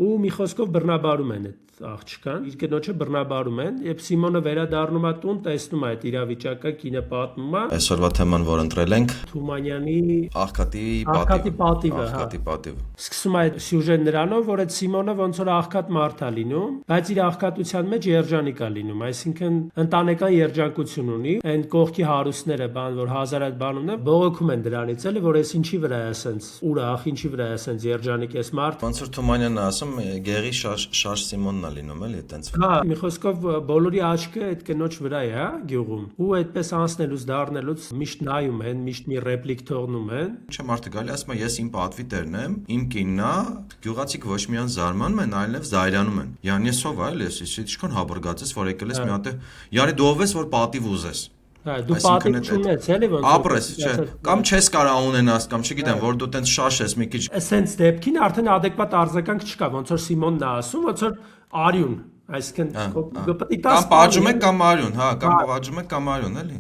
ու մի խոսքով բռնաբարում են այդ աղջկան, իր կնոջը բռնաբարում են, եւ Սիմոնը վերադառնում է տուն, տեսնում է այդ իրավիճակը, կինը պատմում է։ Այսօրվա թեման, որ ընտրել ենք, Թումանյանի աղքատի պատիվը, աղքատի պատիվը։ Սկսում է այդ սյուժեն նրանով, որ այդ Սիմոնը ոնց որ աղքատ մարդ է լինում, բայց իր աղքատության մեջ երջանիկ է լինում, այսինքն ընտանեկան երջանկություն ունի, այն կողքի հարուստները, բան որ հազարատ բան ունեն, բողոքում են դրանից էլի, որ այս ինչի վրա է ասենց ուրախ, ինչի վրա է ասենց երջանիկ էս մարդ։ Ոնց որ Թումանյանն է ասում, գեղի շարժ Սիմոնն է լինում, էլի, այտենց։ Հա, մի խոսքով բոլորի աչքը այդ կնոջ վրա է, հա, գյուղում։ Ու այդպես անցնելուց դառնելուց միշտ նայում են, միշտ մի ռեպլիկ թողնում են։ Չէ, մարդը գալի ասում է, ես իմ պատվի տերն եմ, իմ կինն է, գյուղացիք ոչ միայն զարմանում են, այլև զայրանում են։ Յան ես ով այլ ես, ինչքան հաբրգած ես, որ եկել ես մի հատ յարի դու ով ես, որ պատիվ ուզես։ Հա, դու պատիվ չունես, էլի ոնց ապրես, չէ, կամ չես կարող ունենաս, կամ չգիտեմ, որ դու տենց շաշես մի քիչ։ Սենց դեպքին արդեն adekvat արձագանք չկա, ոնց որ Սիմոնն է ասում, ոնց որ արյուն, այսինքն կամ պատժում եք կամ արյուն, հա, կամ պատժում եք կամ արյուն, էլի։